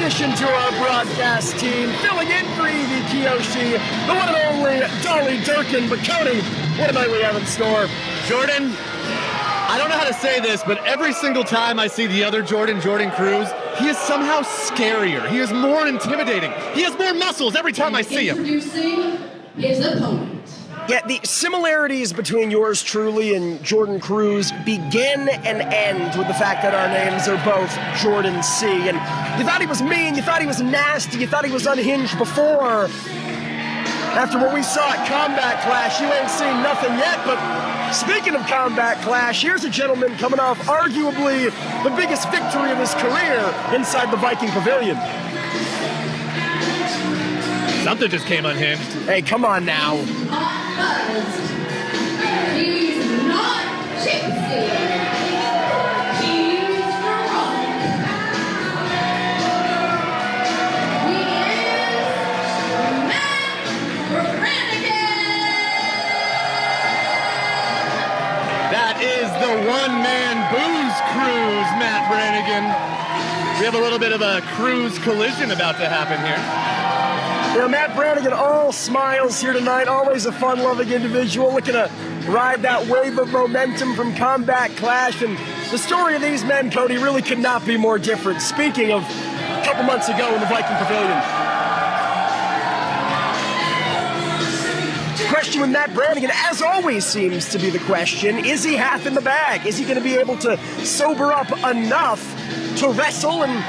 addition to our broadcast team, filling in for Evie Kiyoshi, the one and only Dolly Durkin. But Cody, what a night we have in store. Jordan, I don't know how to say this, but every single time I see the other Jordan Cruz, he is somehow scarier. He is more intimidating. He has more muscles every time I see him. Introducing his opponent. Yeah, the similarities between yours truly and Jordan Cruz begin and end with the fact that our names are both Jordan C. And you thought he was mean, you thought he was nasty, you thought he was unhinged before. After what we saw at Combat Clash, you ain't seen nothing yet. But speaking of Combat Clash, here's a gentleman coming off arguably the biggest victory of his career inside the Viking Pavilion. Something just came unhinged. Hey, come on now. He's not gypsy. He's Veronica. He is Matt Brannigan. That is the one-man booze cruise, Matt Brannigan. We have a little bit of a cruise collision about to happen here. You know, Matt Brannigan, all smiles here tonight, always a fun-loving individual, looking to ride that wave of momentum from Combat Clash. And the story of these men, Cody, really could not be more different. Speaking of a couple months ago in the Viking Pavilion. The question with Matt Brannigan, as always seems to be the question, is he half in the bag? Is he going to be able to sober up enough to wrestle and,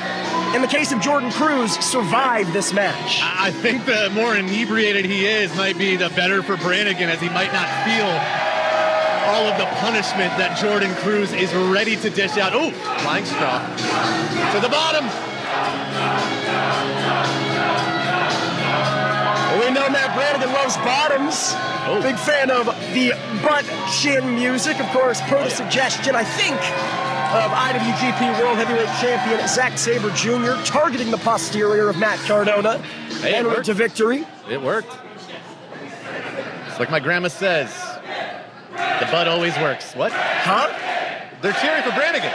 in the case of Jordan Cruz, survive this match? I think the more inebriated he is might be the better for Brannigan, as he might not feel all of the punishment that Jordan Cruz is ready to dish out. Oh, flying straw to the bottom. We know Matt Brannigan loves bottoms. Oh. Big fan of the butt chin music. Of course, per the suggestion, I think, of IWGP World Heavyweight Champion Zack Sabre Jr. targeting the posterior of Matt Cardona. Hey, and road to victory. It worked. It's like my grandma says, the butt always works. What? Huh? They're cheering for Brannigan.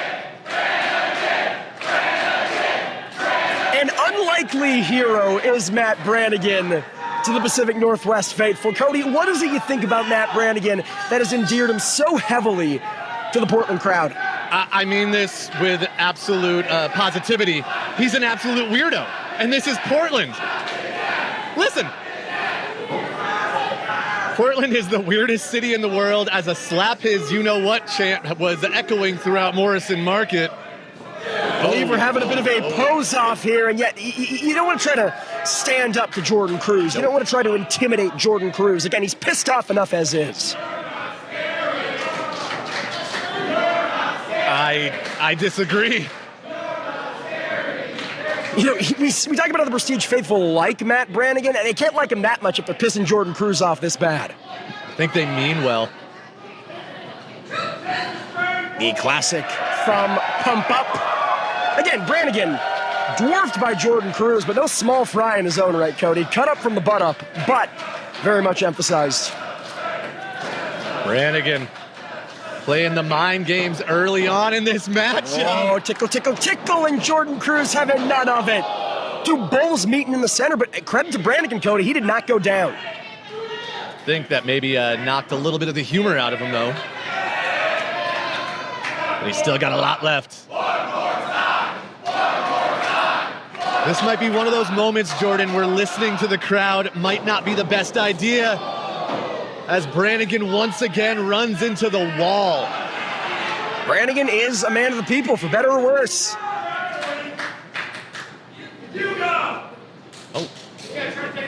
An unlikely hero is Matt Brannigan to the Pacific Northwest faithful. Cody, what is it you think about Matt Brannigan that has endeared him so heavily to the Portland crowd? I mean this with absolute positivity. He's an absolute weirdo, and this is Portland. Listen, Portland is the weirdest city in the world, as a slap his you-know-what chant was echoing throughout Morrison Market. I believe we're having a bit of a pose-off here, and yet you don't want to try to stand up to Jordan Cruz. You don't want to try to intimidate Jordan Cruz. Again, he's pissed off enough as is. I disagree. You know, we talk about how the Prestige faithful like Matt Brannigan, and they can't like him that much if they're pissing Jordan Cruz off this bad. I think they mean well. The classic from Pump Up. Again, Brannigan, dwarfed by Jordan Cruz, but no small fry in his own right, Cody. Cut up from the butt up, but very much emphasized. Brannigan playing the mind games early on in this match. Oh, tickle, tickle, tickle, and Jordan Cruz having none of it. Two bulls meeting in the center, but credit to Brannigan, Cody, he did not go down. I think that maybe knocked a little bit of the humor out of him, though. But he's still got a lot left. This might be one of those moments, Jordan, where listening to the crowd might not be the best idea, as Brannigan once again runs into the wall. Brannigan is a man of the people, for better or worse. Oh,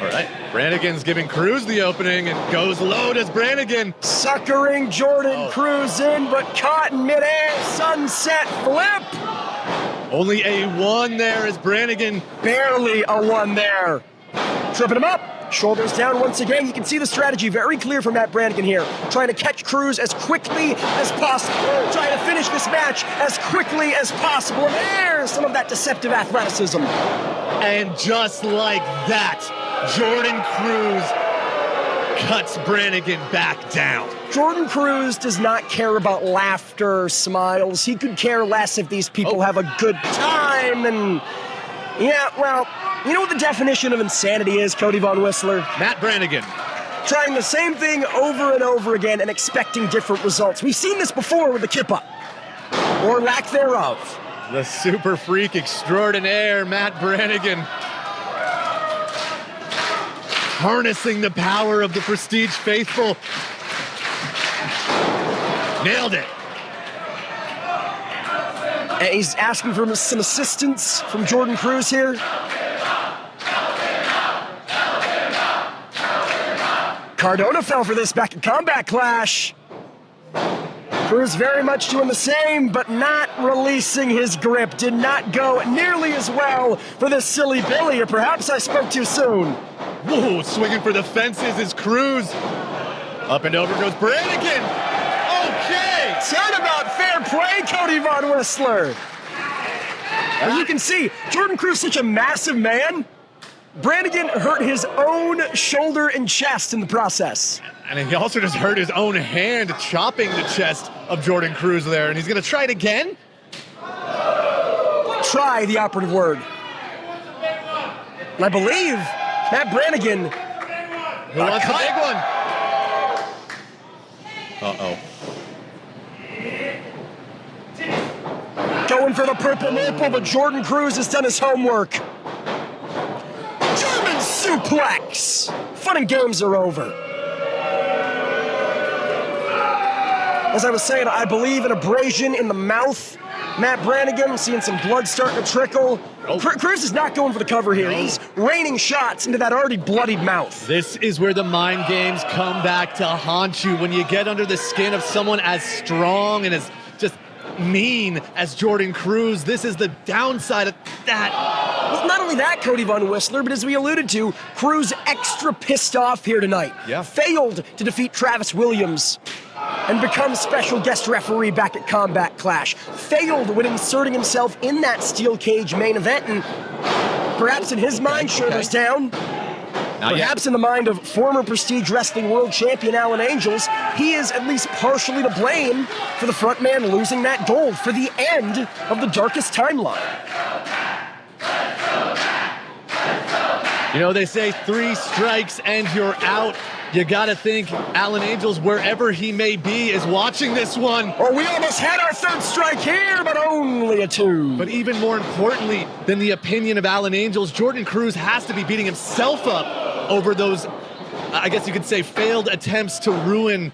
all right. Brannigan's giving Cruz the opening, and goes low as Brannigan. Suckering Jordan Cruz in, but caught in midair. Sunset flip. Only a one there as Brannigan. Barely a one there. Tripping him up. Shoulders down once again. You can see the strategy very clear from Matt Brannigan here. Trying to catch Cruz as quickly as possible. Trying to finish this match as quickly as possible. And there's some of that deceptive athleticism. And just like that, Jordan Cruz cuts Brannigan back down. Jordan Cruz does not care about laughter or smiles. He could care less if these people have a good time. And Yeah, well, you know what the definition of insanity is, Cody Von Whistler? Matt Brannigan. Trying the same thing over and over again and expecting different results. We've seen this before with the kip-up, or lack thereof. The super freak extraordinaire, Matt Brannigan. Harnessing the power of the Prestige faithful. Nailed it. And he's asking for some assistance from Jordan Cruz here. Cardona fell for this back at Combat Clash. Cruz very much doing the same, but not releasing his grip. Did not go nearly as well for this silly Billy, or perhaps I spoke too soon. Whoa, swinging for the fences is Cruz. Up and over goes Brannigan. Okay. Turn about fair play, Cody Von Whistler. As you can see, Jordan Cruz is such a massive man. Brannigan hurt his own shoulder and chest in the process. And he also just hurt his own hand chopping the chest of Jordan Cruz there. And he's going to try it again? Try, the operative word. And I believe Matt Brannigan. Who wants the big one? Uh-oh. Going for the purple maple, but Jordan Cruz has done his homework. German suplex. Fun and games are over. As I was saying, I believe an abrasion in the mouth. Matt Brannigan seeing some blood starting to trickle. Cruz is not going for the cover here. He's raining shots into that already bloodied mouth. This is where the mind games come back to haunt you. When you get under the skin of someone as strong and as just mean as Jordan Cruz, this is the downside of that. Well, not only that, Cody Von Whistler, but as we alluded to, Cruz extra pissed off here tonight. Yeah. Failed to defeat Travis Williams and become special guest referee back at Combat Clash. Failed when inserting himself in that steel cage main event, and perhaps in his mind, shoulders down. Not Perhaps in the mind of former Prestige Wrestling World Champion Alan Angels, he is at least partially to blame for the front man losing that gold for the end of the darkest timeline. You know, they say 3 strikes and you're out. You gotta think Alan Angels, wherever he may be, is watching this one. Or we almost had our third strike here, but only a 2. But even more importantly than the opinion of Alan Angels, Jordan Cruz has to be beating himself up over those, I guess you could say, failed attempts to ruin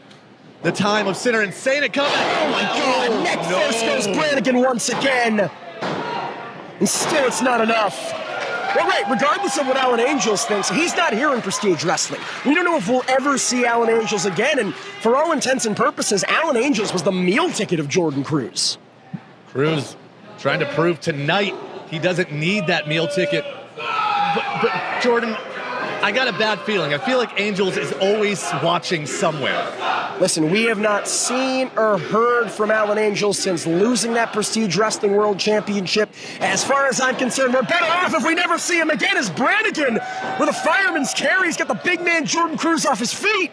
the time of Sinner and Saint. It coming. Oh my God, neck first goes Brannigan once again. And still it's not enough. Well, right, regardless of what Alan Angels thinks, he's not here in Prestige Wrestling. We don't know if we'll ever see Alan Angels again, and for all intents and purposes, Alan Angels was the meal ticket of Jordan Cruz. Cruz trying to prove tonight he doesn't need that meal ticket. But Jordan, I got a bad feeling. I feel like Angels is always watching somewhere. Listen, we have not seen or heard from Alan Angels since losing that Prestige Wrestling World Championship. As far as I'm concerned, we're better off if we never see him again as Brannigan with a fireman's carry. He's got the big man Jordan Cruz off his feet.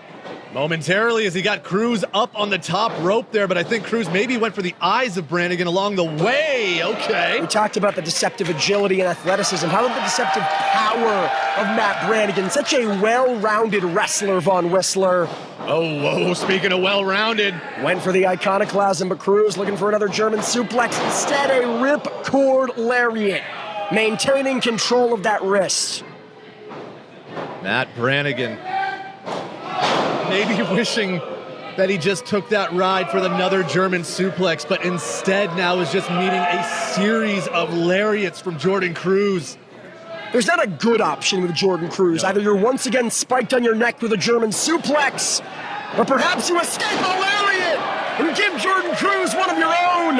Momentarily as he got Cruz up on the top rope there, but I think Cruz maybe went for the eyes of Brannigan along the way. Okay. We talked about the deceptive agility and athleticism. How about the deceptive power of Matt Brannigan? Such a well-rounded wrestler, Von Whistler. Oh, whoa, speaking of well-rounded. Went for the iconoclasm, but Cruz looking for another German suplex. Instead, a ripcord lariat, maintaining control of that wrist. Matt Brannigan maybe wishing that he just took that ride for another German suplex, but instead now is just meeting a series of lariats from Jordan Cruz. There's not a good option with Jordan Cruz. No. Either you're once again spiked on your neck with a German suplex, or perhaps you escape a lariat and give Jordan Cruz one of your own.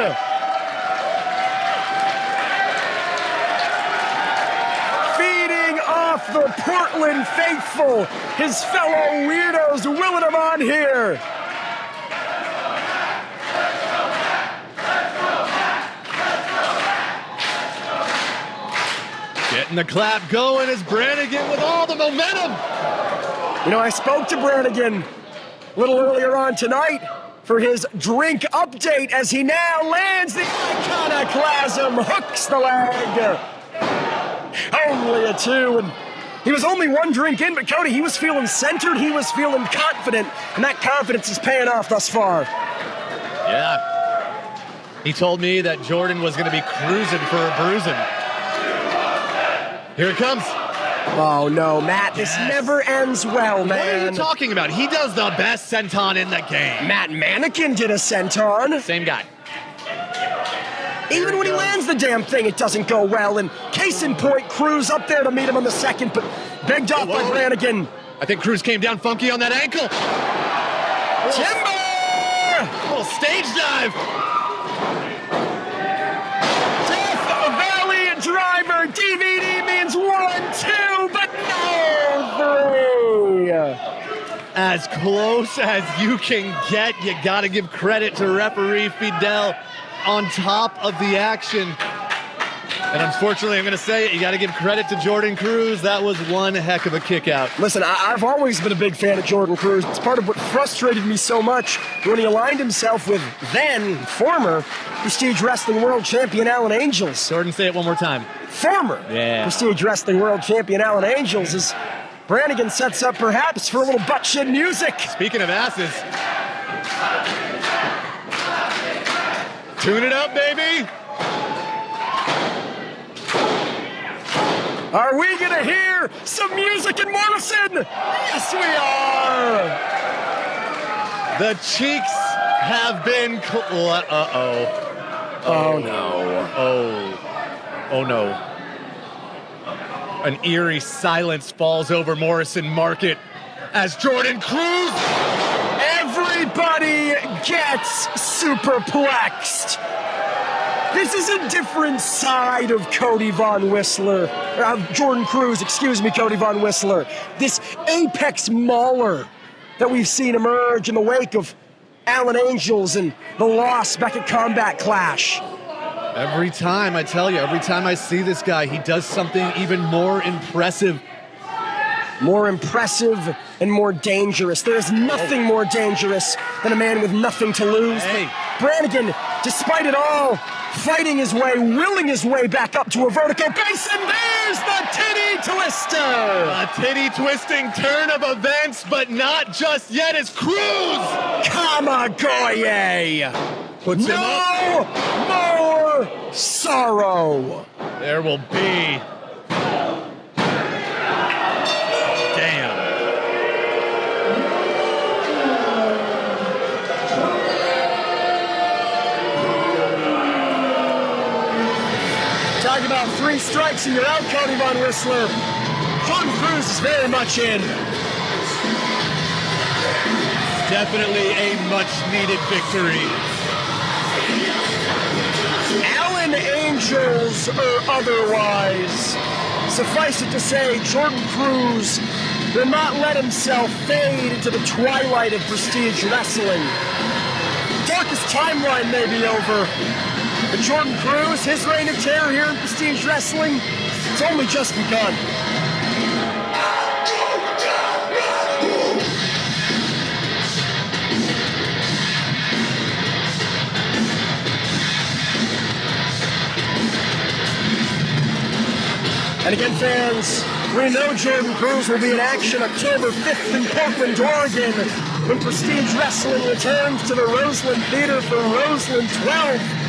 Feeding off the Portland faithful, his fellow weirdos willing him on here. Getting the clap going is Brannigan with all the momentum. You know, I spoke to Brannigan a little earlier on tonight for his drink update as he now lands the iconoclasm, hooks the leg. Only a 2, and he was only 1 drink in, but Cody, he was feeling centered, he was feeling confident, and that confidence is paying off thus far. Yeah. He told me that Jordan was going to be cruising for a bruising. Here it comes. Oh no, Matt, this never ends well, man. What are you talking about? He does the best senton in the game. Matt Mannequin did a senton. Same guy. Even when he lands the damn thing, it doesn't go well. And case in point, Cruz up there to meet him on the second, but begged off by Brannigan. I think Cruz came down funky on that ankle. Timber! A little stage dive. Death Valley driver. DVD means 1, 2, but no 3. As close as you can get, you got to give credit to referee Fidel on top of the action. And unfortunately, I'm going to say it, you got to give credit to Jordan Cruz. That was one heck of a kick out. Listen, I've always been a big fan of Jordan Cruz. It's part of what frustrated me so much when he aligned himself with former Prestige Wrestling World Champion Alan Angels. Jordan, say it one more time. Former Prestige Wrestling World Champion Alan Angels, as Brannigan sets up perhaps for a little butt shit music. Speaking of asses. Tune it up, baby. Are we gonna hear some music in Morrison? Yes, we are. The cheeks have been. Oh no. Oh no. An eerie silence falls over Morrison Market as Jordan Cruz. Everybody gets superplexed. This is a different side of Cody Von Whistler. Jordan Cruz, excuse me, Cody Von Whistler. This apex mauler that we've seen emerge in the wake of Alan Angels and the loss back at Combat Clash. Every time, I tell you, every time I see this guy, he does something even more impressive. More impressive and more dangerous. There is nothing more dangerous than a man with nothing to lose. Hey. Brannigan, despite it all, fighting his way, willing his way back up to a vertical base, and there's the titty twister! A titty twisting turn of events, but not just yet as Cruz Kamagoye! puts him up. No more sorrow! There will be. Damn. Talk about 3 strikes and you're out, Cody Von Whistler. Jordan Cruz is very much in. Definitely a much-needed victory. Alan Angels or otherwise, suffice it to say, Jordan Cruz will not let himself fade into the twilight of Prestige Wrestling. Darkest timeline may be over, but Jordan Cruz, his reign of terror here in Prestige Wrestling, it's only just begun. And again, fans, we know Jordan Cruz will be in action October 5th in Portland, Oregon, when Prestige Wrestling returns to the Roseland Theater for Roseland 12th.